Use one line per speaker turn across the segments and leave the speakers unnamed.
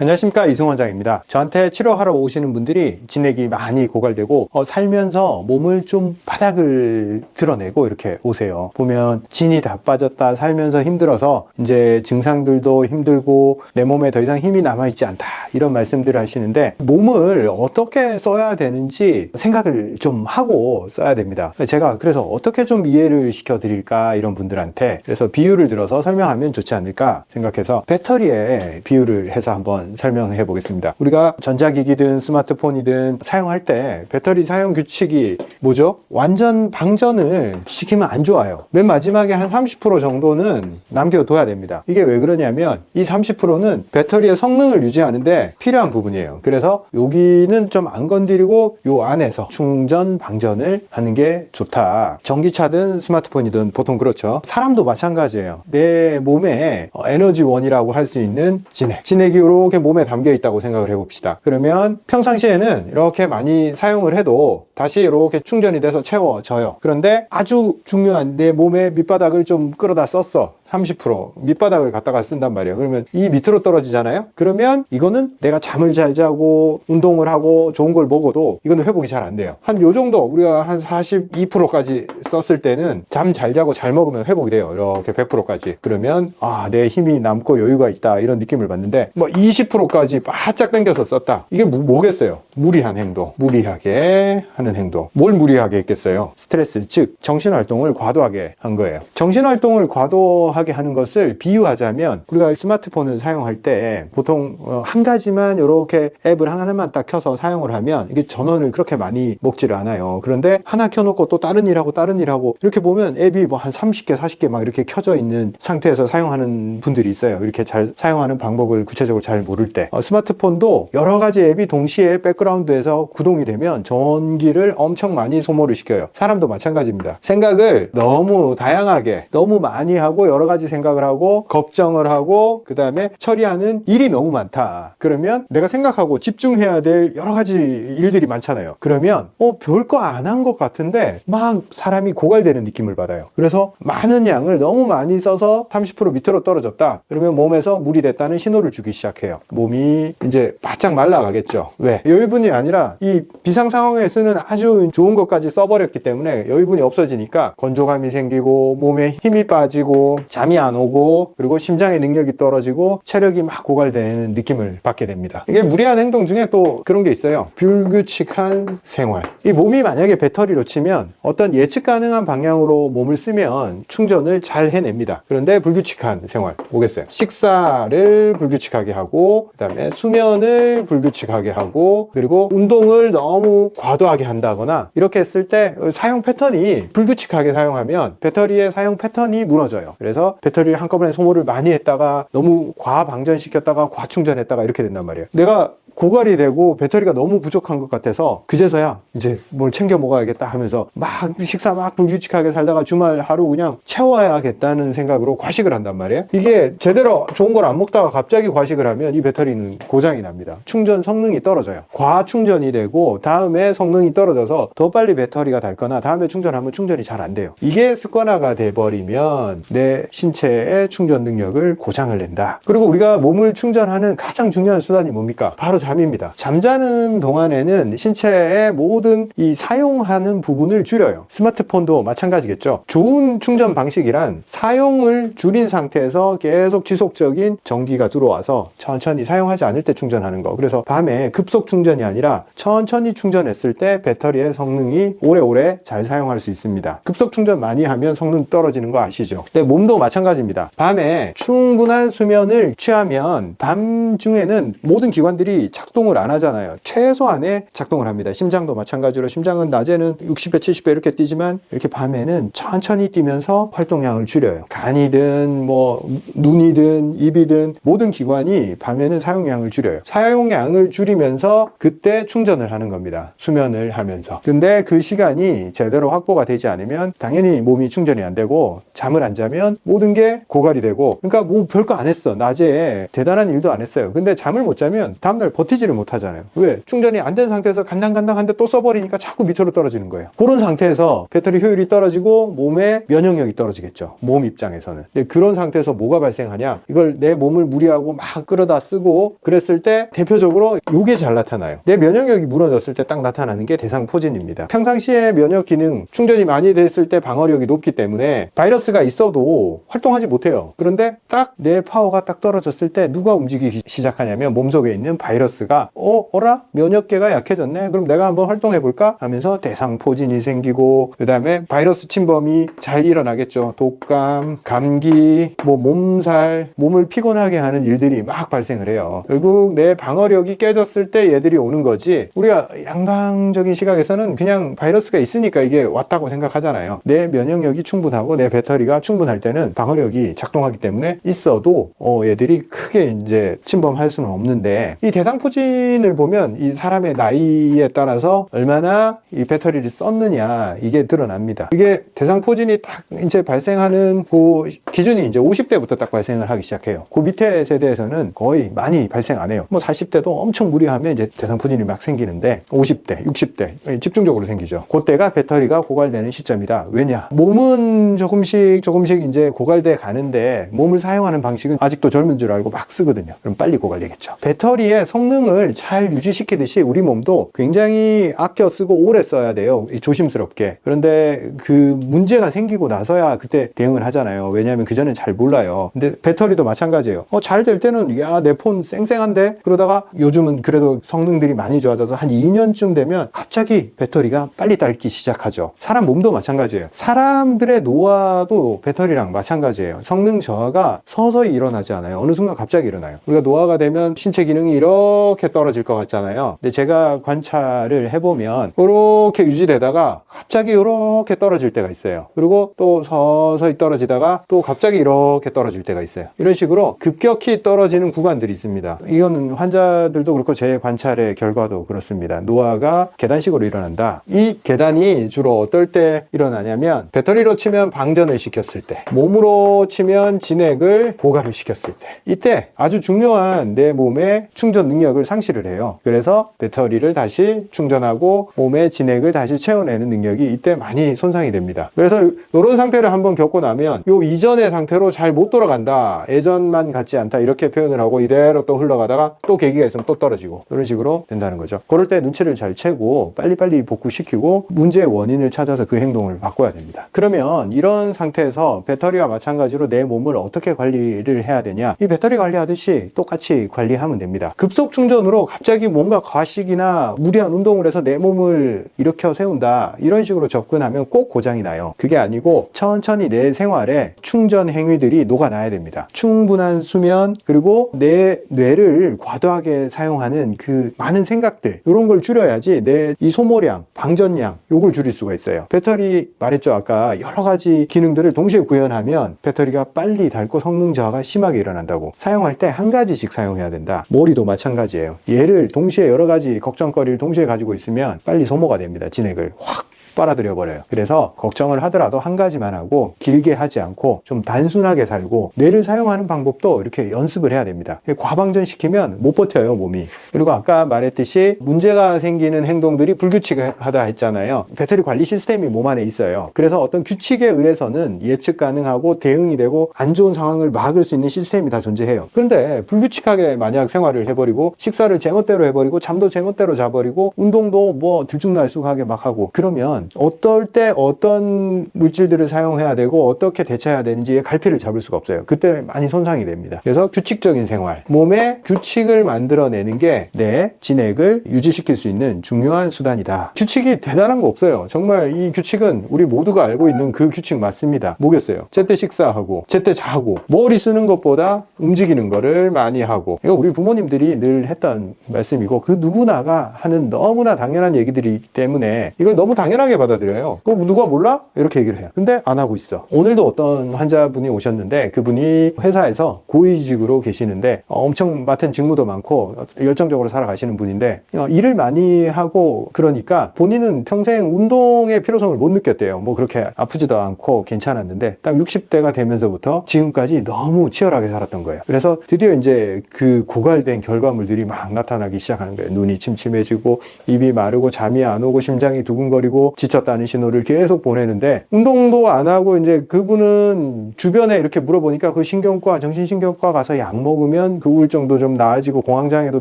안녕하십니까, 이승 원장입니다. 저한테 치료하러 오시는 분들이 진액이 많이 고갈되고 살면서 몸을 좀 바닥을 드러내고 이렇게 오세요. 보면 진이 다 빠졌다, 살면서 힘들어서 이제 증상들도 힘들고 내 몸에 더 이상 힘이 남아있지 않다, 이런 말씀들을 하시는데 몸을 어떻게 써야 되는지 생각을 좀 하고 써야 됩니다. 제가 그래서 어떻게 좀 이해를 시켜드릴까, 이런 분들한테 그래서 비유를 들어서 설명하면 좋지 않을까 생각해서 배터리에 비유를 해서 한번 설명해 보겠습니다. 우리가 전자기기든 스마트폰이든 사용할 때 배터리 사용 규칙이 뭐죠? 완전 방전을 시키면 안 좋아요. 맨 마지막에 한 30% 정도는 남겨둬야 됩니다. 이게 왜 그러냐면 이 30%는 배터리의 성능을 유지하는데 필요한 부분이에요. 그래서 여기는 좀 안 건드리고 요 안에서 충전 방전을 하는 게 좋다. 전기차든 스마트폰이든 보통 그렇죠. 사람도 마찬가지예요. 내 몸에 에너지원이라고 할 수 있는 진액이 이렇게 몸에 담겨 있다고 생각을 해봅시다. 그러면 평상시에는 이렇게 많이 사용을 해도 다시 이렇게 충전이 돼서 채워져요. 그런데 아주 중요한 내 몸의 밑바닥을 좀 끌어다 썼어. 30% 밑바닥을 갖다가 쓴단 말이에요. 그러면 이 밑으로 떨어지잖아요. 그러면 이거는 내가 잠을 잘 자고 운동을 하고 좋은 걸 먹어도 이거는 회복이 잘 안 돼요. 한 요 정도 우리가 한 42%까지 썼을 때는 잠 잘 자고 잘 먹으면 회복이 돼요. 이렇게 100%까지. 그러면 내 힘이 남고 여유가 있다, 이런 느낌을 받는데 20%까지 바짝 당겨서 썼다. 이게 뭐겠어요? 무리한 행동. 무리하게 하는 행동. 뭘 무리하게 했겠어요? 스트레스, 즉 정신활동을 과도하게 한 거예요. 정신활동을 과도하게 하는 것을 비유하자면 우리가 스마트폰을 사용할 때 보통 한 가지만 이렇게 앱을 하나만 딱 켜서 사용을 하면 이게 전원을 그렇게 많이 먹지를 않아요. 그런데 하나 켜놓고 또 다른 일하고 이렇게 보면 앱이 뭐 한 30개 40개 막 이렇게 켜져 있는 상태에서 사용하는 분들이 있어요. 이렇게 잘 사용하는 방법을 구체적으로 잘 모를 때. 스마트폰도 여러 가지 앱이 동시에 백그라운드에서 구동이 되면 전기를 엄청 많이 소모를 시켜요. 사람도 마찬가지입니다. 생각을 너무 다양하게 너무 많이 하고 여러 가지 생각을 하고 걱정을 하고 그 다음에 처리하는 일이 너무 많다. 그러면 내가 생각하고 집중해야 될 여러 가지 일들이 많잖아요. 그러면 별거 안 한 것 같은데 막 사람이 고갈되는 느낌을 받아요. 그래서 많은 양을 너무 많이 써서 30% 밑으로 떨어졌다. 그러면 몸에서 물이 됐다는 신호를 주기 시작해요. 몸이 이제 바짝 말라가겠죠. 왜? 여유분이 아니라 이 비상 상황에 쓰는 아주 좋은 것까지 써버렸기 때문에 여유분이 없어지니까 건조감이 생기고 몸에 힘이 빠지고 잠이 안 오고 그리고 심장의 능력이 떨어지고 체력이 막 고갈되는 느낌을 받게 됩니다. 이게 무리한 행동 중에 또 그런 게 있어요. 불규칙한 생활. 이 몸이 만약에 배터리로 치면 어떤 예측 가능한 방향으로 몸을 쓰면 충전을 잘 해냅니다. 그런데 불규칙한 생활 뭐겠어요? 식사를 불규칙하게 하고 그 다음에 수면을 불규칙하게 하고 그리고 운동을 너무 과도하게 한다거나 이렇게 했을 때 사용 패턴이 불규칙하게 사용하면 배터리의 사용 패턴이 무너져요. 그래서 배터리를 한꺼번에 소모를 많이 했다가 너무 과방전시켰다가 과충전했다가 이렇게 된단 말이에요. 내가 고갈이 되고 배터리가 너무 부족한 것 같아서 그제서야 이제 뭘 챙겨 먹어야겠다 하면서 막 식사 막 불규칙하게 살다가 주말 하루 그냥 채워야겠다는 생각으로 과식을 한단 말이에요. 이게 제대로 좋은 걸 안 먹다가 갑자기 과식을 하면 이 배터리는 고장이 납니다. 충전 성능이 떨어져요. 과충전이 되고 다음에 성능이 떨어져서 더 빨리 배터리가 닳거나 다음에 충전하면 충전이 잘 안 돼요. 이게 습관화가 돼버리면 내 신체의 충전 능력을 고장을 낸다. 그리고 우리가 몸을 충전하는 가장 중요한 수단이 뭡니까? 바로 잠입니다. 잠자는 동안에는 신체의 모든 이 사용하는 부분을 줄여요. 스마트폰도 마찬가지겠죠. 좋은 충전 방식이란 사용을 줄인 상태에서 계속 지속적인 전기가 들어와서 천천히 사용하지 않을 때 충전하는 거. 그래서 밤에 급속 충전이 아니라 천천히 충전했을 때 배터리의 성능이 오래오래 잘 사용할 수 있습니다. 급속 충전 많이 하면 성능 떨어지는 거 아시죠? 근데 몸도 마찬가지입니다. 밤에 충분한 수면을 취하면 밤중에는 모든 기관들이 작동을 안 하잖아요. 최소한의 작동을 합니다. 심장도 마찬가지로 심장은 낮에는 60배, 70배 이렇게 뛰지만 이렇게 밤에는 천천히 뛰면서 활동량을 줄여요. 간이든 뭐 눈이든 입이든 모든 기관이 밤에는 사용량을 줄여요. 사용량을 줄이면서 그때 충전을 하는 겁니다. 수면을 하면서. 근데 그 시간이 제대로 확보가 되지 않으면 당연히 몸이 충전이 안 되고 잠을 안 자면 모든 게 고갈이 되고 그러니까 뭐 별거 안 했어. 낮에 대단한 일도 안 했어요. 근데 잠을 못 자면 다음날 버티지를 못하잖아요. 왜? 충전이 안 된 상태에서 간당간당한데 또 써버리니까 자꾸 밑으로 떨어지는 거예요. 그런 상태에서 배터리 효율이 떨어지고 몸의 면역력이 떨어지겠죠. 몸 입장에서는. 근데 그런 상태에서 뭐가 발생하냐? 이걸 내 몸을 무리하고 막 끌어다 쓰고 그랬을 때 대표적으로 요게 잘 나타나요. 내 면역력이 무너졌을 때 딱 나타나는 게 대상포진입니다. 평상시에 면역 기능 충전이 많이 됐을 때 방어력이 높기 때문에 바이러스가 있어도 활동하지 못해요. 그런데 딱 내 파워가 딱 떨어졌을 때 누가 움직이기 시작하냐면 몸속에 있는 바이러스가 어라? 면역계가 약해졌네? 그럼 내가 한번 활동해볼까? 하면서 대상포진이 생기고 그 다음에 바이러스 침범이 잘 일어나겠죠. 독감, 감기, 뭐 몸살, 몸을 피곤하게 하는 일들이 막 발생을 해요. 결국 내 방어력이 깨졌을 때 얘들이 오는 거지 우리가 양방적인 시각에서는 그냥 바이러스가 있으니까 이게 왔다고 생각하잖아요. 내 면역력이 충분하고 내 배터리가 충분할 때는 방어력이 작동하기 때문에 있어도 얘들이 크게 이제 침범할 수는 없는데 이 대상포진을 보면 이 사람의 나이에 따라서 얼마나 이 배터리를 썼느냐 이게 드러납니다. 이게 대상포진이 딱 이제 발생하는 그 기준이 이제 50대부터 딱 발생을 하기 시작해요. 그 밑에 세대에서는 거의 많이 발생 안 해요. 뭐 40대도 엄청 무리하면 이제 대상포진이 막 생기는데 50대, 60대 집중적으로 생기죠. 그때가 배터리가 고갈되는 시점이다. 왜냐? 몸은 조금씩 이제 고갈돼 가는데 몸을 사용하는 방식은 아직도 젊은 줄 알고 막 쓰거든요. 그럼 빨리 고갈되겠죠. 배터리의 성능을 잘 유지시키듯이 우리 몸도 굉장히 아껴 쓰고 오래 써야 돼요. 조심스럽게. 그런데 그 문제가 생기고 나서야 그때 대응을 하잖아요. 왜냐하면 그전엔 잘 몰라요. 근데 배터리도 마찬가지예요. 잘 될 때는 야, 내 폰 쌩쌩한데? 그러다가 요즘은 그래도 성능들이 많이 좋아져서 한 2년쯤 되면 갑자기 배터리가 빨리 닳기 시작하죠. 사람 몸도 마찬가지예요. 사람들의 노화도 배터리랑 마찬가지예요. 성능 저하가 서서히 일어나지 않아요. 어느 순간 갑자기 일어나요. 우리가 노화가 되면 신체 기능이 이렇게 떨어질 것 같잖아요. 근데 제가 관찰을 해보면 이렇게 유지되다가 갑자기 이렇게 떨어질 때가 있어요. 그리고 또 서서히 떨어지다가 또 갑자기 이렇게 떨어질 때가 있어요. 이런 식으로 급격히 떨어지는 구간들이 있습니다. 이거는 환자들도 그렇고 제 관찰의 결과도 그렇습니다. 노화가 계단식으로 일어난다. 이 계단이 주로 어떨 때 일어나냐면 배터리로 치면 방전을 시켰을 때, 몸으로 치면 진액을 고갈을 시켰을 때, 이때 아주 중요한 내 몸의 충전 능력을 상실을 해요. 그래서 배터리를 다시 충전하고 몸의 진액을 다시 채워내는 능력이 이때 많이 손상이 됩니다. 그래서 이런 상태를 한번 겪고 나면 요 이전의 상태로 잘 못 돌아간다, 예전만 같지 않다 이렇게 표현을 하고 이대로 또 흘러가다가 또 계기가 있으면 또 떨어지고 이런 식으로 된다는 거죠. 그럴 때 눈치를 잘 채고 빨리빨리 복구시키고 문제의 원인을 찾아서 그 행동을 바꿔야 됩니다. 그러면 이런 상태에서 배터리와 마찬가지로 내 몸을 어떻게 관리를 해야 되냐? 이 배터리 관리하듯이 똑같이 관리하면 됩니다. 급속 충전으로 갑자기 뭔가 과식이나 무리한 운동을 해서 내 몸을 일으켜 세운다 이런 식으로 접근하면 꼭 고장이 나요. 그게 아니고 천천히 내 생활에 충전 행위들이 녹아나야 됩니다. 충분한 수면, 그리고 내 뇌를 과도하게 사용하는 그 많은 생각들, 이런 걸 줄여야지 내 이 소모량, 방전량 요걸 줄일 수가 있어요. 배터리 말했죠, 아까 여러 가지 기능들을 동시에 구현하면 배터리가 빨리 닳고 성능 저하가 심하게 일어난다고. 사용할 때 한 가지씩 사용해야 된다. 머리도 마찬가지예요. 얘를 동시에 여러 가지 걱정거리를 동시에 가지고 있으면 빨리 소모가 됩니다. 진액을 확 빨아들여 버려요. 그래서 걱정을 하더라도 한 가지만 하고 길게 하지 않고 좀 단순하게 살고, 뇌를 사용하는 방법도 이렇게 연습을 해야 됩니다. 과방전시키면 못 버텨요, 몸이. 그리고 아까 말했듯이 문제가 생기는 행동들이 불규칙하다 했잖아요. 배터리 관리 시스템이 몸 안에 있어요. 그래서 어떤 규칙에 의해서는 예측 가능하고 대응이 되고 안 좋은 상황을 막을 수 있는 시스템이 다 존재해요. 그런데 불규칙하게 만약 생활을 해버리고 식사를 제멋대로 해버리고 잠도 제멋대로 자버리고 운동도 뭐 들쭉날쭉하게 막 하고, 그러면 어떨 때 어떤 물질들을 사용해야 되고 어떻게 대처해야 되는지의 갈피를 잡을 수가 없어요. 그때 많이 손상이 됩니다. 그래서 규칙적인 생활, 몸에 규칙을 만들어내는 게 내 진액을 유지시킬 수 있는 중요한 수단이다. 규칙이 대단한 거 없어요. 정말 이 규칙은 우리 모두가 알고 있는 그 규칙 맞습니다. 뭐겠어요? 제때 식사하고 제때 자고, 머리 쓰는 것보다 움직이는 거를 많이 하고, 이거 우리 부모님들이 늘 했던 말씀이고 그 누구나가 하는 너무나 당연한 얘기들이기 때문에 이걸 너무 당연하게 당연하게 받아들여요. 그거 누가 몰라? 이렇게 얘기를 해요. 근데 안 하고 있어. 오늘도 어떤 환자분이 오셨는데 그분이 회사에서 고위직으로 계시는데 엄청 맡은 직무도 많고 열정적으로 살아가시는 분인데 일을 많이 하고 그러니까 본인은 평생 운동의 필요성을 못 느꼈대요. 뭐 그렇게 아프지도 않고 괜찮았는데 딱 60대가 되면서부터 지금까지 너무 치열하게 살았던 거예요. 그래서 드디어 이제 그 고갈된 결과물들이 막 나타나기 시작하는 거예요. 눈이 침침해지고 입이 마르고 잠이 안 오고 심장이 두근거리고 지쳤다는 신호를 계속 보내는데 운동도 안 하고 이제 그분은 주변에 이렇게 물어보니까 그 신경과 정신신경과 가서 약 먹으면 그 우울증도 좀 나아지고 공황장애도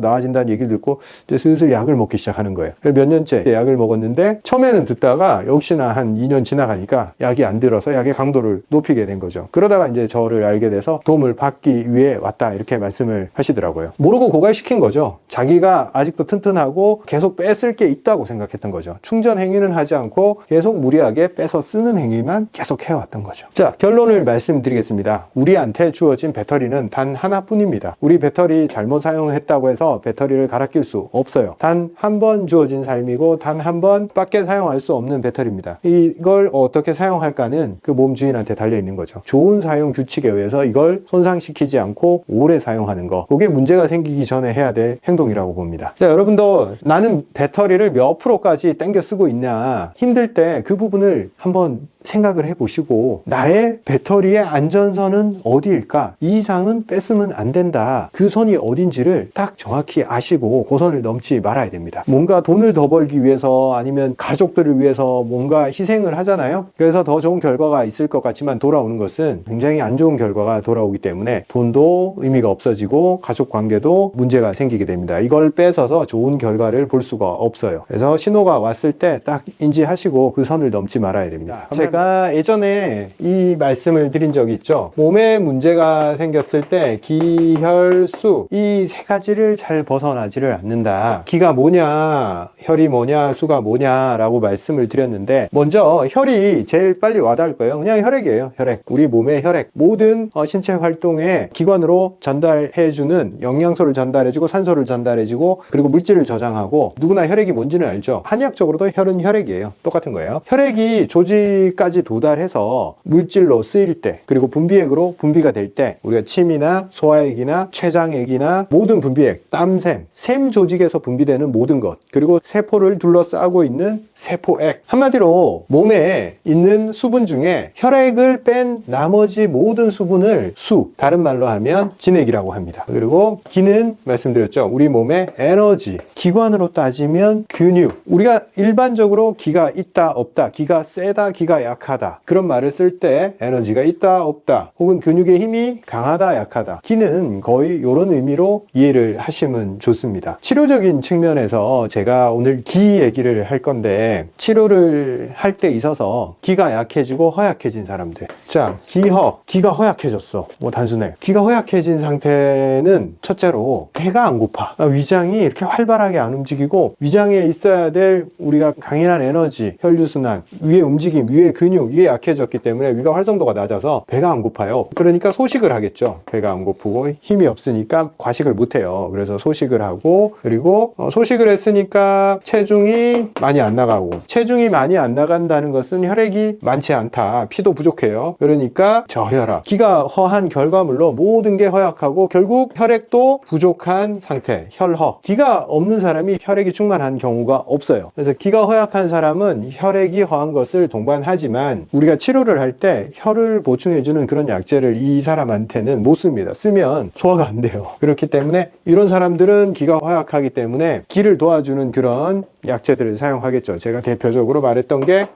나아진다는 얘기를 듣고 이제 슬슬 약을 먹기 시작하는 거예요. 몇 년째 약을 먹었는데 처음에는 듣다가 역시나 한 2년 지나가니까 약이 안 들어서 약의 강도를 높이게 된 거죠. 그러다가 이제 저를 알게 돼서 도움을 받기 위해 왔다 이렇게 말씀을 하시더라고요. 모르고 고갈시킨 거죠. 자기가 아직도 튼튼하고 계속 뺏을 게 있다고 생각했던 거죠. 충전 행위는 하지 않고 계속 무리하게 빼서 쓰는 행위만 계속 해왔던 거죠. 자, 결론을 말씀드리겠습니다. 우리한테 주어진 배터리는 단 하나뿐입니다. 우리 배터리 잘못 사용했다고 해서 배터리를 갈아 낄 수 없어요. 단 한 번 주어진 삶이고 단 한 번밖에 사용할 수 없는 배터리입니다. 이걸 어떻게 사용할까는 그 몸 주인한테 달려 있는 거죠. 좋은 사용 규칙에 의해서 이걸 손상시키지 않고 오래 사용하는 거, 그게 문제가 생기기 전에 해야 될 행동이라고 봅니다. 자, 여러분도 나는 배터리를 몇 프로까지 땡겨 쓰고 있냐, 힘들 때 그 부분을 한번 생각을 해보시고 나의 배터리의 안전선은 어디일까? 이 이상은 뺐으면 안 된다. 그 선이 어딘지를 딱 정확히 아시고 그 선을 넘지 말아야 됩니다. 뭔가 돈을 더 벌기 위해서 아니면 가족들을 위해서 뭔가 희생을 하잖아요. 그래서 더 좋은 결과가 있을 것 같지만 돌아오는 것은 굉장히 안 좋은 결과가 돌아오기 때문에 돈도 의미가 없어지고 가족 관계도 문제가 생기게 됩니다. 이걸 뺏어서 좋은 결과를 볼 수가 없어요. 그래서 신호가 왔을 때 딱 인지하시고 그 선을 넘지 말아야 됩니다. 제가 예전에 이 말씀을 드린 적이 있죠. 몸에 문제가 생겼을 때 기, 혈, 수, 이 세 가지를 잘 벗어나지를 않는다. 기가 뭐냐, 혈이 뭐냐, 수가 뭐냐 라고 말씀을 드렸는데 먼저 혈이 제일 빨리 와닿을 거예요. 그냥 혈액이에요. 혈액. 우리 몸의 혈액. 모든 신체 활동에 기관으로 전달해주는 영양소를 전달해주고 산소를 전달해주고 그리고 물질을 저장하고 누구나 혈액이 뭔지는 알죠. 한의학적으로도 혈은 혈액이에요. 똑같은 거예요. 혈액이 조직까지 도달해서 물질로 쓰일 때 그리고 분비액으로 분비가 될 때 우리가 침이나 소화액이나 췌장액이나 모든 분비액, 땀샘, 샘 조직에서 분비되는 모든 것 그리고 세포를 둘러싸고 있는 세포액, 한마디로 몸에 있는 수분 중에 혈액을 뺀 나머지 모든 수분을 수, 다른 말로 하면 진액이라고 합니다. 그리고 기는 말씀드렸죠. 우리 몸의 에너지, 기관으로 따지면 근육. 우리가 일반적으로 기가 있다 없다, 기가 세다 기가 약하다 그런 말을 쓸 때 에너지가 있다 없다 혹은 근육의 힘이 강하다 약하다, 기는 거의 이런 의미로 이해를 하시면 좋습니다. 치료적인 측면에서 제가 오늘 기 얘기를 할 건데 치료를 할 때 있어서 기가 약해지고 허약해진 사람들, 자, 기가 허약해졌어. 뭐 단순해. 기가 허약해진 상태는 첫째로 배가 안 고파, 위장이 이렇게 활발하게 안 움직이고 위장에 있어야 될 우리가 강인한 에너지, 혈류순환, 위의 움직임, 위의 근육 이게 약해졌기 때문에 위가 활성도가 낮아서 배가 안 고파요. 그러니까 소식을 하겠죠. 배가 안 고프고 힘이 없으니까 과식을 못 해요. 그래서 소식을 하고, 그리고 소식을 했으니까 체중이 많이 안 나가고, 체중이 많이 안 나간다는 것은 혈액이 많지 않다, 피도 부족해요. 그러니까 저혈압, 기가 허한 결과물로 모든 게 허약하고 결국 혈액도 부족한 상태, 혈허. 기가 없는 사람이 혈액이 충만한 경우가 없어요. 그래서 기가 허약한 사람은 혈액이 허한 것을 동반하지만 우리가 치료를 할 때 혈을 보충해주는 그런 약제를 이 사람한테는 못 씁니다. 쓰면 소화가 안 돼요. 그렇기 때문에 이런 사람들은 기가 허약하기 때문에 기를 도와주는 그런 약제들을 사용하겠죠. 제가 대표적으로 말했던 게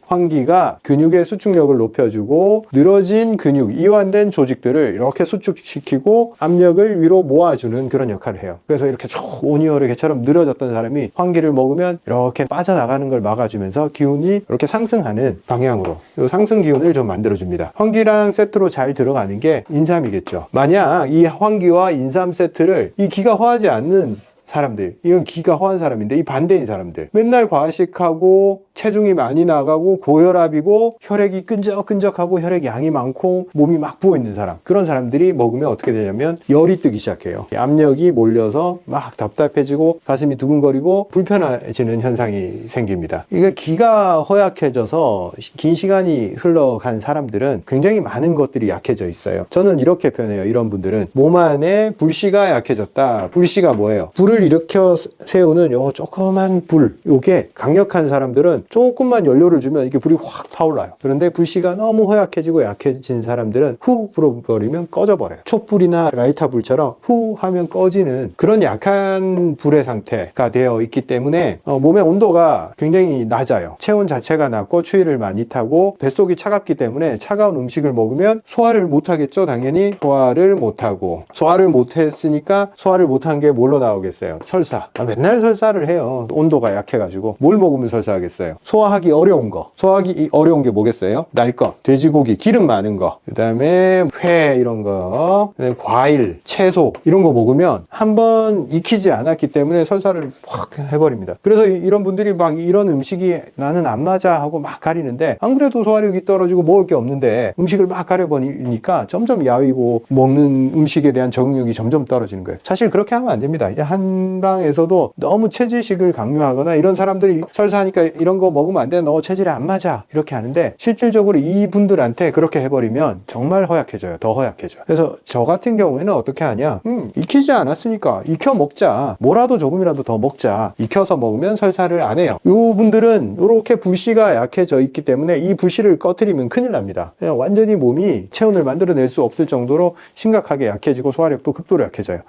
환기가 근육의 수축력을 높여주고 늘어진 근육, 이완된 조직들을 이렇게 수축시키고 압력을 위로 모아주는 그런 역할을 해요. 그래서 이렇게 쭉 오니어르게처럼 늘어졌던 사람이 환기를 먹으면 이렇게 빠져나가는 걸 막아주면서 기운이 이렇게 상승하는 방향으로 이 상승 기운을 좀 만들어줍니다. 환기랑 세트로 잘 들어가는 게 인삼이겠죠. 만약 이 환기와 인삼 세트를 이 기가 허하지 않는 사람들, 이건 기가 허한 사람인데 이 반대인 사람들, 맨날 과식하고 체중이 많이 나가고 고혈압이고 혈액이 끈적끈적하고 혈액 양이 많고 몸이 막 부어있는 사람, 그런 사람들이 먹으면 어떻게 되냐면 열이 뜨기 시작해요. 압력이 몰려서 막 답답해지고 가슴이 두근거리고 불편해지는 현상이 생깁니다. 이게 기가 허약해져서 긴 시간이 흘러간 사람들은 굉장히 많은 것들이 약해져 있어요. 저는 이렇게 표현해요. 이런 분들은 몸 안에 불씨가 약해졌다. 불씨가 뭐예요? 불을 일으켜 세우는 요 조그만 불, 요게 강력한 사람들은 조금만 연료를 주면 이게 불이 확 타올라요. 그런데 불씨가 너무 허약해지고 약해진 사람들은 후 불어버리면 꺼져버려요. 촛불이나 라이터 불처럼 후 하면 꺼지는 그런 약한 불의 상태가 되어 있기 때문에 몸의 온도가 굉장히 낮아요. 체온 자체가 낮고 추위를 많이 타고 뱃속이 차갑기 때문에 차가운 음식을 먹으면 소화를 못하겠죠. 당연히 소화를 못하고, 소화를 못했으니까 소화를 못한 게 뭘로 나오겠어요? 설사. 맨날 설사를 해요. 온도가 약해가지고 뭘 먹으면 설사하겠어요? 소화하기 어려운 거. 소화하기 어려운 게 뭐겠어요? 날 것, 돼지고기, 기름 많은 거, 그 다음에 회 이런 거, 과일, 채소 이런 거 먹으면 한번 익히지 않았기 때문에 설사를 확 해버립니다. 그래서 이런 분들이 막 이런 음식이 나는 안 맞아 하고 막 가리는데, 안 그래도 소화력이 떨어지고 먹을 게 없는데 음식을 막 가려버리니까 점점 야위고 먹는 음식에 대한 적응력이 점점 떨어지는 거예요. 사실 그렇게 하면 안 됩니다. 이제 한방에서도 너무 체질식을 강요하거나 이런 사람들이 설사하니까 이런 거 먹으면 안 돼, 너 체질에 안 맞아 이렇게 하는데, 실질적으로 이분들한테 그렇게 해버리면 정말 허약해져요. 더 허약해져요. 그래서 저 같은 경우에는 어떻게 하냐, 익히지 않았으니까 익혀 먹자, 뭐라도 조금이라도 더 먹자, 익혀서 먹으면 설사를 안 해요. 이 분들은 이렇게 불씨가 약해져 있기 때문에 이 불씨를 꺼트리면 큰일 납니다. 그냥 완전히 몸이 체온을 만들어낼 수 없을 정도로 심각하게 약해지고 소화력도 극도로 약해져요.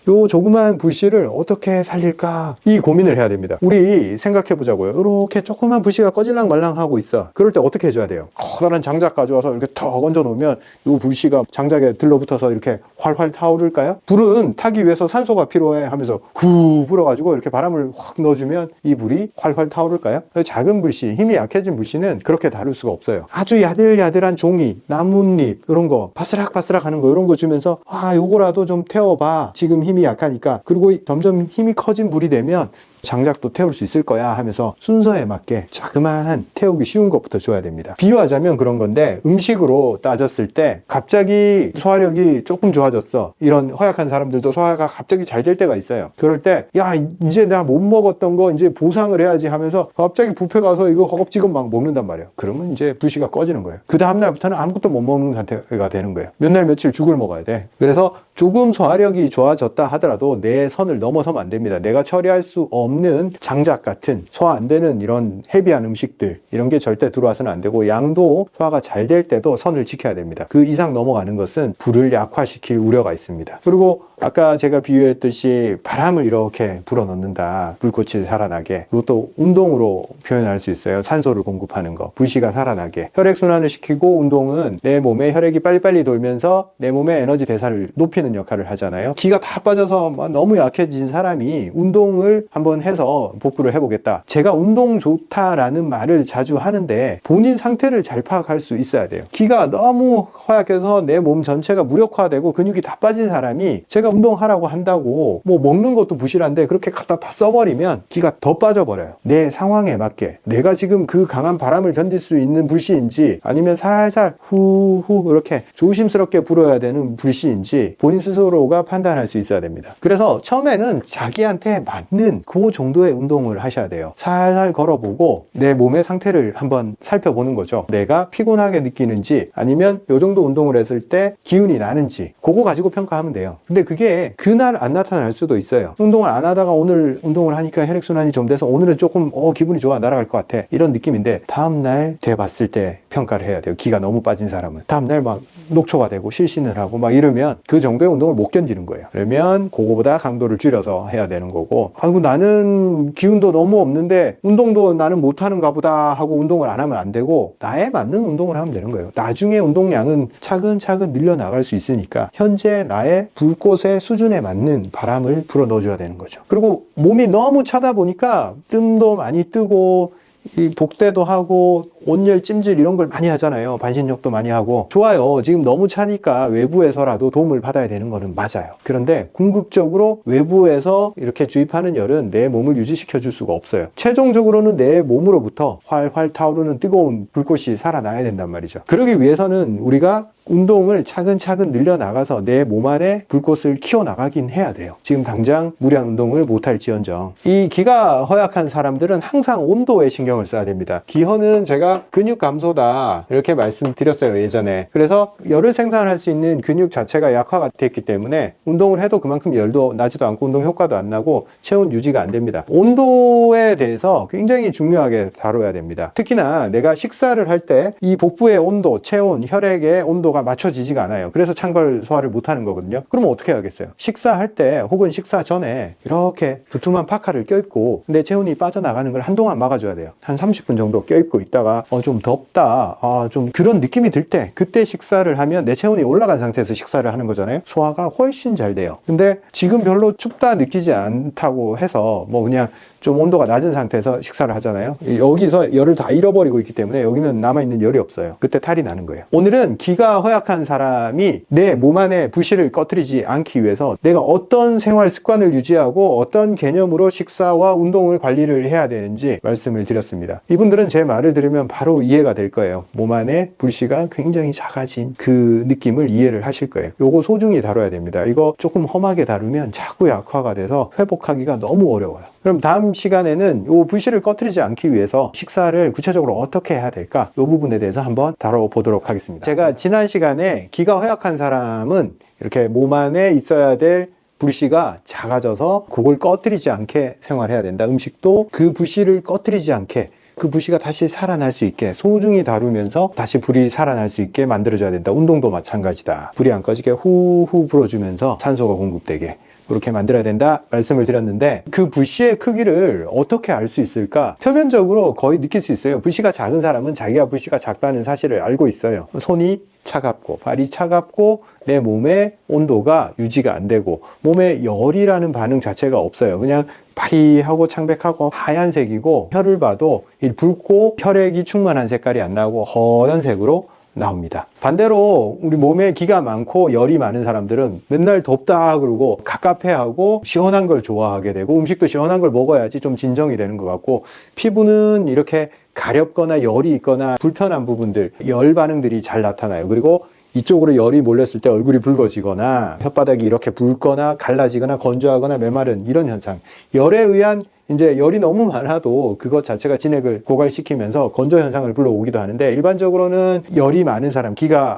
요 조그만 불씨를 어떻게 살릴까, 이 고민을 해야 됩니다. 우리 생각해 보자고요. 이렇게 조그만 불씨가 꺼질랑 말랑 하고 있어. 그럴 때 어떻게 해줘야 돼요? 커다란 장작 가져와서 이렇게 턱 얹어 놓으면 이 불씨가 장작에 들러붙어서 이렇게 활활 타오를까요? 불은 타기 위해서 산소가 필요해 하면서 후 불어가지고 이렇게 바람을 확 넣어주면 이 불이 활활 타오를까요? 작은 불씨, 힘이 약해진 불씨는 그렇게 다룰 수가 없어요. 아주 야들야들한 종이, 나뭇잎 이런 거, 바스락바스락 하는 거, 이런 거 주면서 요거라도 좀 태워봐, 지금 힘이 약하니까. 그리고 점점 힘이 커진 불이 되면 장작도 태울 수 있을 거야 하면서 순서에 맞게 자그마한 태우기 쉬운 것부터 줘야 됩니다. 비유하자면 그런 건데, 음식으로 따졌을 때 갑자기 소화력이 조금 좋아졌어. 이런 허약한 사람들도 소화가 갑자기 잘 될 때가 있어요. 그럴 때 야, 이제 내가 못 먹었던 거 이제 보상을 해야지 하면서 갑자기 뷔페 가서 이거 허겁지겁 막 먹는단 말이에요. 그러면 이제 불씨가 꺼지는 거예요. 그 다음날부터는 아무것도 못 먹는 상태가 되는 거예요. 몇 날 며칠 죽을 먹어야 돼. 그래서 조금 소화력이 좋아졌다 하더라도 내 선을 넘어서면 안 됩니다. 내가 처리할 수 없는 장작 같은 소화 안 되는 이런 헤비한 음식들, 이런 게 절대 들어와서는 안 되고, 양도 소화가 잘 될 때도 선을 지켜야 됩니다. 그 이상 넘어가는 것은 불을 약화시킬 우려가 있습니다. 그리고 아까 제가 비유했듯이 바람을 이렇게 불어넣는다, 불꽃이 살아나게. 그것도 운동으로 표현할 수 있어요. 산소를 공급하는 거, 불씨가 살아나게. 혈액순환을 시키고, 운동은 내 몸에 혈액이 빨리빨리 돌면서 내 몸의 에너지 대사를 높이는 역할을 하잖아요. 기가 다 빠져서 너무 약해진 사람이 운동을 한번 해서 복구를 해보겠다. 제가 운동 좋다라는 말을 자주 하는데 본인 상태를 잘 파악할 수 있어야 돼요. 기가 너무 허약해서 내 몸 전체가 무력화되고 근육이 다 빠진 사람이 제가 운동하라고 한다고 뭐 먹는 것도 부실한데 그렇게 갖다 다 써버리면 기가 더 빠져버려요. 내 상황에 맞게 내가 지금 그 강한 바람을 견딜 수 있는 불씨인지, 아니면 살살 후후 이렇게 조심스럽게 불어야 되는 불씨인지 본인 스스로가 판단할 수 있어야 됩니다. 그래서 처음에는 자기한테 맞는 그 정도의 운동을 하셔야 돼요. 살살 걸어보고 내 몸의 상태를 한번 살펴보는 거죠. 내가 피곤하게 느끼는지, 아니면 요 정도 운동을 했을 때 기운이 나는지, 그거 가지고 평가하면 돼요. 근데 그게 그날 안 나타날 수도 있어요. 운동을 안 하다가 오늘 운동을 하니까 혈액순환이 좀 돼서 오늘은 조금 기분이 좋아, 날아갈 것 같아, 이런 느낌인데 다음날 돼봤을 때 평가를 해야 돼요. 기가 너무 빠진 사람은 다음날 막 녹초가 되고 실신을 하고 막 이러면 그 정도의 운동을 못 견디는 거예요. 그러면 그거보다 강도를 줄여서 해야 되는 거고, 아이고 나는 기운도 너무 없는데 운동도 나는 못하는가 보다 하고 운동을 안 하면 안 되고, 나에 맞는 운동을 하면 되는 거예요. 나중에 운동량은 차근차근 늘려나갈 수 있으니까 현재 나의 불꽃의 수준에 맞는 바람을 불어 넣어줘야 되는 거죠. 그리고 몸이 너무 차다 보니까 뜸도 많이 뜨고 이 복대도 하고 온열 찜질 이런 걸 많이 하잖아요. 반신욕도 많이 하고 좋아요. 지금 너무 차니까 외부에서라도 도움을 받아야 되는 거는 맞아요. 그런데 궁극적으로 외부에서 이렇게 주입하는 열은 내 몸을 유지시켜 줄 수가 없어요. 최종적으로는 내 몸으로부터 활활 타오르는 뜨거운 불꽃이 살아나야 된단 말이죠. 그러기 위해서는 우리가 운동을 차근차근 늘려나가서 내 몸 안에 불꽃을 키워나가긴 해야 돼요. 지금 당장 무리한 운동을 못할지언정. 이 기가 허약한 사람들은 항상 온도에 신경을 써야 됩니다. 기허는 제가 근육 감소다 이렇게 말씀드렸어요, 예전에. 그래서 열을 생산할 수 있는 근육 자체가 약화가 됐기 때문에 운동을 해도 그만큼 열도 나지도 않고 운동 효과도 안 나고 체온 유지가 안 됩니다. 온도에 대해서 굉장히 중요하게 다뤄야 됩니다. 특히나 내가 식사를 할 때 이 복부의 온도, 체온, 혈액의 온도가 맞춰지지가 않아요. 그래서 찬걸 소화를 못하는 거거든요. 그러면 어떻게 해야겠어요? 식사할 때 혹은 식사 전에 이렇게 두툼한 파카를 껴입고 내 체온이 빠져나가는 걸 한동안 막아줘야 돼요. 한 30분 정도 껴입고 있다가 좀 덥다, 좀 그런 느낌이 들 때 그때 식사를 하면 내 체온이 올라간 상태에서 식사를 하는 거잖아요. 소화가 훨씬 잘 돼요. 근데 지금 별로 춥다 느끼지 않다고 해서 뭐 그냥 좀 온도가 낮은 상태에서 식사를 하잖아요. 여기서 열을 다 잃어버리고 있기 때문에 여기는 남아있는 열이 없어요. 그때 탈이 나는 거예요. 오늘은 기가 허약한 사람이 내 몸 안에 불씨를 꺼뜨리지 않기 위해서 내가 어떤 생활 습관을 유지하고 어떤 개념으로 식사와 운동을 관리를 해야 되는지 말씀을 드렸습니다. 이분들은 제 말을 들으면 바로 이해가 될 거예요. 몸 안에 불씨가 굉장히 작아진 그 느낌을 이해를 하실 거예요. 요거 소중히 다뤄야 됩니다. 이거 조금 험하게 다루면 자꾸 약화가 돼서 회복하기가 너무 어려워요. 그럼 다음 시간에는 요 불씨를 꺼뜨리지 않기 위해서 식사를 구체적으로 어떻게 해야 될까? 요 부분에 대해서 한번 다뤄보도록 하겠습니다. 제가 지난 시간에 기가 허약한 사람은 이렇게 몸 안에 있어야 될 불씨가 작아져서 그걸 꺼뜨리지 않게 생활해야 된다. 음식도 그 불씨를 꺼뜨리지 않게 그 불씨가 다시 살아날 수 있게 소중히 다루면서 다시 불이 살아날 수 있게 만들어줘야 된다. 운동도 마찬가지다. 불이 안 꺼지게 후후 불어주면서 산소가 공급되게 그렇게 만들어야 된다 말씀을 드렸는데 그 불씨의 크기를 어떻게 알 수 있을까? 표면적으로 거의 느낄 수 있어요. 불씨가 작은 사람은 자기가 불씨가 작다는 사실을 알고 있어요. 손이 차갑고 발이 차갑고 내 몸의 온도가 유지가 안 되고 몸에 열이라는 반응 자체가 없어요. 그냥 파리하고 창백하고 하얀색이고 혈을 봐도 붉고 혈액이 충만한 색깔이 안 나고 허연색으로 나옵니다. 반대로 우리 몸에 기가 많고 열이 많은 사람들은 맨날 덥다 그러고 갑갑해하고 시원한 걸 좋아하게 되고 음식도 시원한 걸 먹어야지 좀 진정이 되는 것 같고 피부는 이렇게 가렵거나 열이 있거나 불편한 부분들 열 반응들이 잘 나타나요. 그리고 이쪽으로 열이 몰렸을 때 얼굴이 붉어지거나 혓바닥이 이렇게 붉거나 갈라지거나 건조하거나 메마른 이런 현상. 열에 의한 이제 열이 너무 많아도 그것 자체가 진액을 고갈시키면서 건조 현상을 불러오기도 하는데 일반적으로는 열이 많은 사람,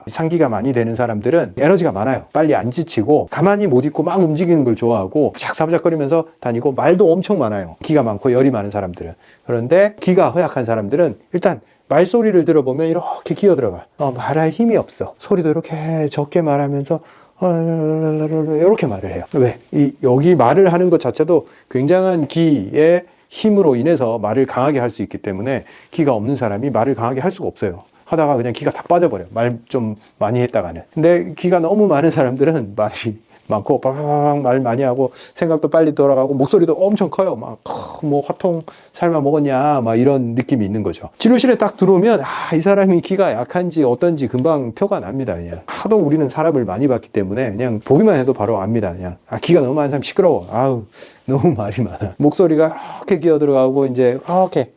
상기가 많이 되는 사람들은 에너지가 많아요. 빨리 안 지치고 가만히 못 있고 막 움직이는 걸 좋아하고 사부작거리면서 다니고 말도 엄청 많아요. 기가 많고 열이 많은 사람들은. 그런데 기가 허약한 사람들은 일단 말소리를 들어보면 이렇게 기어들어가. 말할 힘이 없어. 소리도 이렇게 적게 말하면서 이렇게 말을 해요. 왜? 여기 말을 하는 것 자체도 굉장한 기의 힘으로 인해서 말을 강하게 할 수 있기 때문에 기가 없는 사람이 말을 강하게 할 수가 없어요. 하다가 그냥 기가 다 빠져버려요. 말 좀 많이 했다가는. 근데 기가 너무 많은 사람들은 말이 많고 빠바바박 말 많이 하고 생각도 빨리 돌아가고 목소리도 엄청 커요. 막 뭐 화통 삶아 먹었냐 막 이런 느낌이 있는 거죠. 치료실에 딱 들어오면 이 사람이 기가 약한지 어떤지 금방 표가 납니다. 그냥 하도 우리는 사람을 많이 봤기 때문에 그냥 보기만 해도 바로 압니다. 그냥 기가 너무 많은 사람 시끄러워. 너무 말이 많아. 목소리가 이렇게 기어 들어가고 이제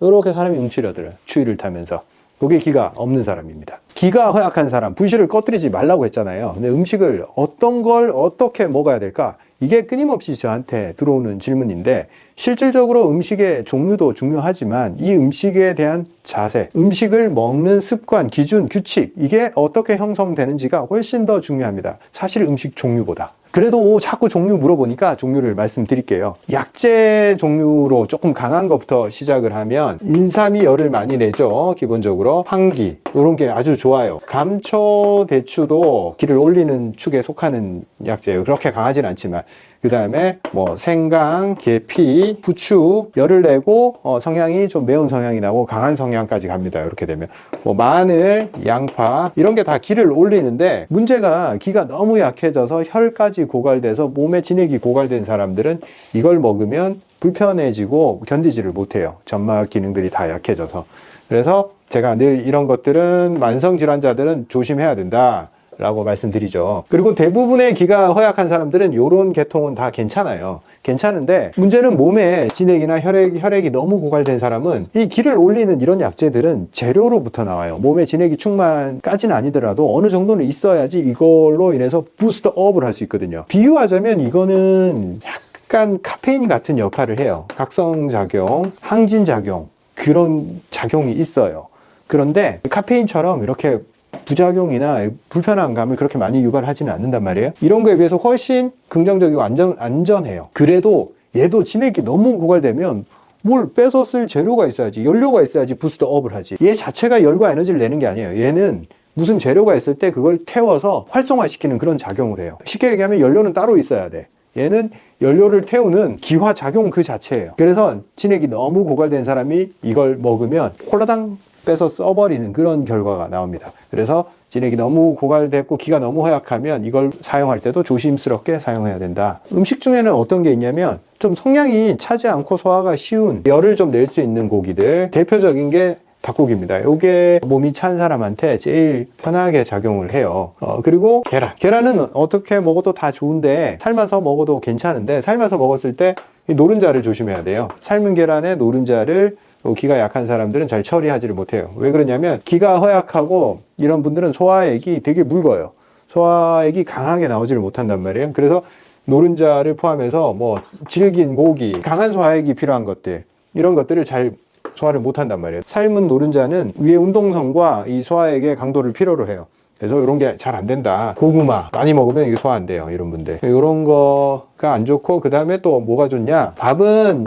이렇게 사람이 움츠려들어요. 추위를 타면서. 그게 기가 없는 사람입니다. 기가 허약한 사람, 불씨를 꺼뜨리지 말라고 했잖아요. 근데 음식을 어떤 걸 어떻게 먹어야 될까? 이게 끊임없이 저한테 들어오는 질문인데 실질적으로 음식의 종류도 중요하지만 이 음식에 대한 자세, 음식을 먹는 습관, 기준, 규칙 이게 어떻게 형성되는지가 훨씬 더 중요합니다. 사실 음식 종류보다. 그래도 자꾸 종류 물어보니까 종류를 말씀드릴게요. 약재 종류로 조금 강한 것부터 시작을 하면 인삼이 열을 많이 내죠. 기본적으로 황기 이런 게 아주 좋아요. 감초, 대추도 기를 올리는 축에 속하는 약재예요. 그렇게 강하진 않지만 그 다음에 뭐 생강, 계피, 후추 열을 내고 성향이 좀 매운 성향이 나고 강한 성향까지 갑니다. 이렇게 되면 뭐 마늘, 양파 이런 게 다 기를 올리는데 문제가 기가 너무 약해져서 혈까지 고갈돼서 몸에 진액이 고갈된 사람들은 이걸 먹으면 불편해지고 견디지를 못해요. 점막 기능들이 다 약해져서. 그래서 제가 늘 이런 것들은 만성 질환자들은 조심해야 된다 라고 말씀드리죠. 그리고 대부분의 기가 허약한 사람들은 이런 계통은 다 괜찮아요. 괜찮은데 문제는 몸에 진액이나 혈액이 너무 고갈된 사람은 이 기를 올리는 이런 약재들은 재료로부터 나와요. 몸에 진액이 충만까지는 아니더라도 어느 정도는 있어야지 이걸로 인해서 부스트 업을 할 수 있거든요. 비유하자면 이거는 약간 카페인 같은 역할을 해요. 각성작용, 항진작용 그런 작용이 있어요. 그런데 카페인처럼 이렇게 부작용이나 불편한 감을 그렇게 많이 유발하지는 않는단 말이에요. 이런 거에 비해서 훨씬 긍정적이고 안전해요. 그래도 얘도 진액이 너무 고갈되면 뭘 빼서 쓸 재료가 있어야지, 연료가 있어야지 부스트 업을 하지. 얘 자체가 열과 에너지를 내는 게 아니에요. 얘는 무슨 재료가 있을 때 그걸 태워서 활성화시키는 그런 작용을 해요. 쉽게 얘기하면 연료는 따로 있어야 돼. 얘는 연료를 태우는 기화작용 그 자체예요. 그래서 진액이 너무 고갈된 사람이 이걸 먹으면 홀라당 빼서 써버리는 그런 결과가 나옵니다. 그래서 진액이 너무 고갈됐고 기가 너무 허약하면 이걸 사용할 때도 조심스럽게 사용해야 된다. 음식 중에는 어떤 게 있냐면 좀 성량이 차지 않고 소화가 쉬운 열을 좀 낼 수 있는 고기들, 대표적인 게 닭고기입니다. 이게 몸이 찬 사람한테 제일 편하게 작용을 해요. 그리고 계란은 어떻게 먹어도 다 좋은데 삶아서 먹어도 괜찮은데 삶아서 먹었을 때 이 노른자를 조심해야 돼요. 삶은 계란의 노른자를 기가 약한 사람들은 잘 처리하지를 못해요. 왜 그러냐면 기가 허약하고 이런 분들은 소화액이 되게 묽어요. 소화액이 강하게 나오지를 못한단 말이에요. 그래서 노른자를 포함해서 뭐 질긴 고기, 강한 소화액이 필요한 것들, 이런 것들을 잘 소화를 못한단 말이에요. 삶은 노른자는 위의 운동성과 이 소화액의 강도를 필요로 해요. 그래서 이런 게 잘 안 된다. 고구마 많이 먹으면 이게 소화 안 돼요. 이런 분들. 이런 거가 안 좋고, 그 다음에 또 뭐가 좋냐? 밥은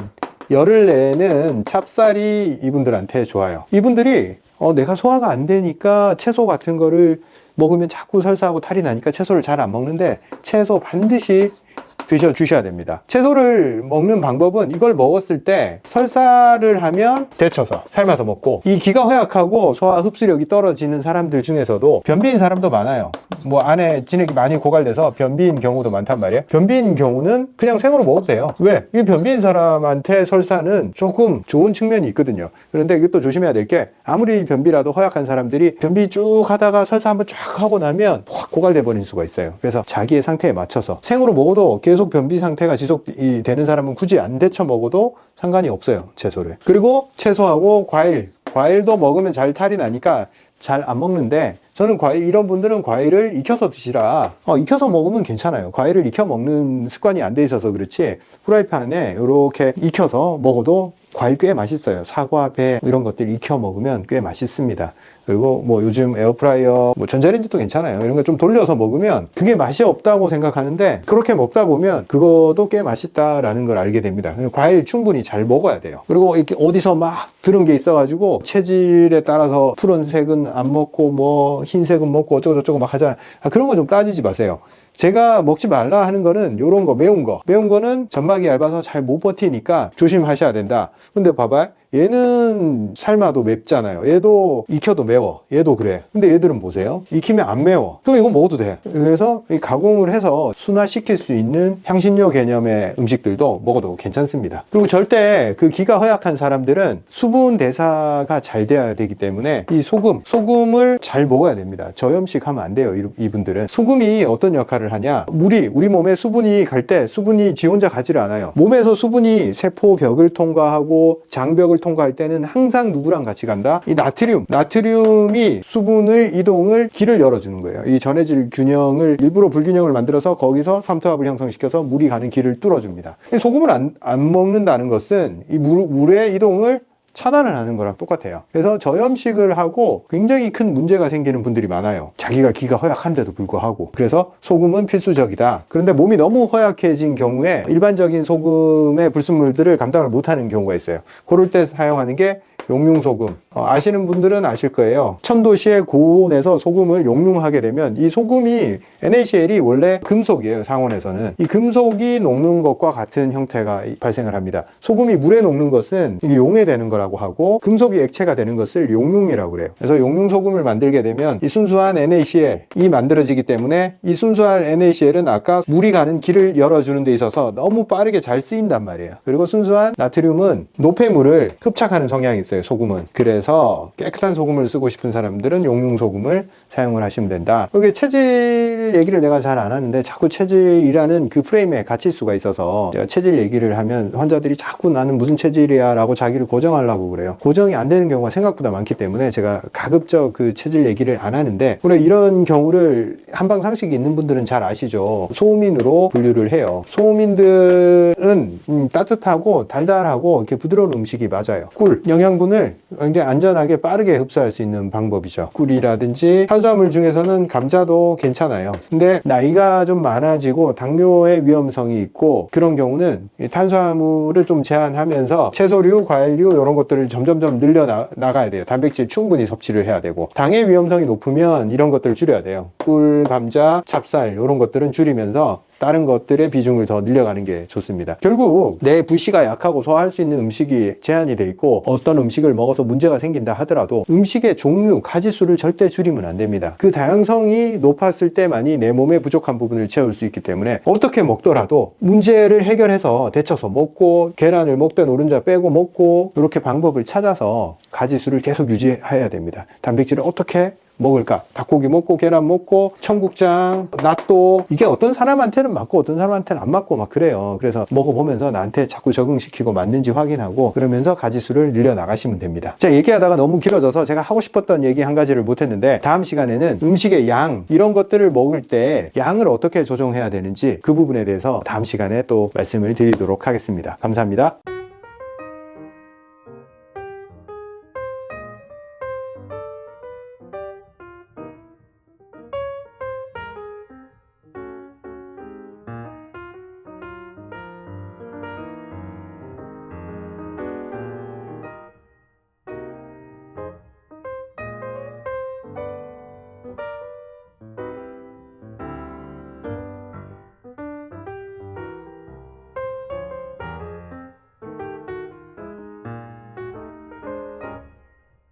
열을 내는 찹쌀이 이분들한테 좋아요. 이분들이 내가 소화가 안 되니까 채소 같은 거를 먹으면 자꾸 설사하고 탈이 나니까 채소를 잘 안 먹는데, 채소 반드시 드셔주셔야 됩니다. 채소를 먹는 방법은 이걸 먹었을 때 설사를 하면 데쳐서 삶아서 먹고, 이 기가 허약하고 소화 흡수력이 떨어지는 사람들 중에서도 변비인 사람도 많아요. 뭐 안에 진액이 많이 고갈돼서 변비인 경우도 많단 말이에요. 변비인 경우는 그냥 생으로 먹어도 돼요. 왜? 이 변비인 사람한테 설사는 조금 좋은 측면이 있거든요. 그런데 이것도 조심해야 될 게, 아무리 변비라도 허약한 사람들이 변비 쭉 하다가 설사 한번 쫙 하고 나면 확 고갈돼 버릴 수가 있어요. 그래서 자기의 상태에 맞춰서 생으로 먹어도 계속 변비 상태가 지속이 되는 사람은 굳이 안 데쳐 먹어도 상관이 없어요, 채소를. 그리고 채소하고 과일도 먹으면 잘 탈이 나니까 잘 안 먹는데, 저는 이런 분들은 과일을 익혀서 드시라. 익혀서 먹으면 괜찮아요. 과일을 익혀 먹는 습관이 안 돼 있어서 그렇지, 프라이팬에 이렇게 익혀서 먹어도 과일 꽤 맛있어요. 사과, 배 이런 것들 익혀 먹으면 꽤 맛있습니다. 그리고 뭐 요즘 에어프라이어, 뭐 전자레인지도 괜찮아요. 이런 거 좀 돌려서 먹으면 그게 맛이 없다고 생각하는데, 그렇게 먹다 보면 그것도 꽤 맛있다라는 걸 알게 됩니다. 과일 충분히 잘 먹어야 돼요. 그리고 이렇게 어디서 막 들은 게 있어가지고 체질에 따라서 푸른색은 안 먹고 뭐 흰색은 먹고 어쩌고저쩌고 막 하잖아요. 그런 거 좀 따지지 마세요. 제가 먹지 말라 하는 거는 요런 거, 매운 거는 점막이 얇아서 잘 못 버티니까 조심하셔야 된다. 근데 봐봐, 얘는 삶아도 맵잖아요. 얘도 익혀도 매워. 얘도 그래. 근데 얘들은 보세요, 익히면 안 매워. 그럼 이거 먹어도 돼. 그래서 이 가공을 해서 순화시킬 수 있는 향신료 개념의 음식들도 먹어도 괜찮습니다. 그리고 절대 그 기가 허약한 사람들은 수분 대사가 잘 돼야 되기 때문에 이 소금을 잘 먹어야 됩니다. 저염식 하면 안 돼요. 이분들은. 소금이 어떤 역할을 하냐, 우리 몸에 수분이 갈 때 수분이 지 혼자 가지를 않아요. 몸에서 수분이 세포벽을 통과하고 장벽을 통과할 때는 항상 누구랑 같이 간다? 이 나트륨이 수분을 이동을, 길을 열어주는 거예요. 이 전해질 균형을, 일부러 불균형을 만들어서 거기서 삼투압을 형성시켜서 물이 가는 길을 뚫어줍니다. 소금을 안 먹는다는 것은 이 물의 이동을 차단을 하는 거랑 똑같아요. 그래서 저염식을 하고 굉장히 큰 문제가 생기는 분들이 많아요. 자기가 기가 허약한데도 불구하고. 그래서 소금은 필수적이다. 그런데 몸이 너무 허약해진 경우에 일반적인 소금의 불순물들을 감당을 못하는 경우가 있어요. 그럴 때 사용하는 게 용융소금. 아시는 분들은 아실 거예요. 천도시의 고온에서 소금을 용융하게 되면 이 소금이 NaCl이 원래 금속이에요. 상온에서는. 이 금속이 녹는 것과 같은 형태가 발생을 합니다. 소금이 물에 녹는 것은 이게 용해되는 거라고 하고 금속이 액체가 되는 것을 용융이라고 그래요. 그래서 용융소금을 만들게 되면 이 순수한 NaCl이 만들어지기 때문에 이 순수한 NaCl은 아까 물이 가는 길을 열어주는 데 있어서 너무 빠르게 잘 쓰인단 말이에요. 그리고 순수한 나트륨은 노폐물을 흡착하는 성향이 있어요. 소금은. 그래서 깨끗한 소금을 쓰고 싶은 사람들은 용융소금을 사용을 하시면 된다. 이게 체질 얘기를 내가 잘 안 하는데 자꾸 체질이라는 그 프레임에 갇힐 수가 있어서 제가 체질 얘기를 하면 환자들이 자꾸 나는 무슨 체질이야 라고 자기를 고정하려고 그래요. 고정이 안 되는 경우가 생각보다 많기 때문에 제가 가급적 그 체질 얘기를 안 하는데, 물론 이런 경우를 한방상식이 있는 분들은 잘 아시죠. 소음인으로 분류를 해요. 소음인들은 따뜻하고 달달하고 이렇게 부드러운 음식이 맞아요. 꿀, 영양분을 굉장히 안전하게 빠르게 흡수할 수 있는 방법이죠. 꿀이라든지 탄수화물 중에서는 감자도 괜찮아요. 근데 나이가 좀 많아지고 당뇨의 위험성이 있고 그런 경우는 탄수화물을 좀 제한하면서 채소류, 과일류 이런 것들을 점점점 늘려 나가야 돼요. 단백질 충분히 섭취를 해야 되고, 당의 위험성이 높으면 이런 것들을 줄여야 돼요. 꿀, 감자, 찹쌀 이런 것들은 줄이면서 다른 것들의 비중을 더 늘려가는 게 좋습니다. 결국 내 불씨가 약하고 소화할 수 있는 음식이 제한이 돼 있고 어떤 음식을 먹어서 문제가 생긴다 하더라도 음식의 종류, 가지수를 절대 줄이면 안 됩니다. 그 다양성이 높았을 때만이 내 몸의 부족한 부분을 채울 수 있기 때문에 어떻게 먹더라도 문제를 해결해서 데쳐서 먹고, 계란을 먹되 노른자 빼고 먹고, 이렇게 방법을 찾아서 가지수를 계속 유지해야 됩니다. 단백질을 어떻게 먹을까? 닭고기 먹고 계란 먹고 청국장, 낫또, 이게 어떤 사람한테는 맞고 어떤 사람한테는 안 맞고 막 그래요. 그래서 먹어보면서 나한테 자꾸 적응시키고 맞는지 확인하고 그러면서 가지수를 늘려 나가시면 됩니다. 자, 얘기하다가 너무 길어져서 제가 하고 싶었던 얘기 한 가지를 못했는데, 다음 시간에는 음식의 양, 이런 것들을 먹을 때 양을 어떻게 조정해야 되는지 그 부분에 대해서 다음 시간에 또 말씀을 드리도록 하겠습니다. 감사합니다.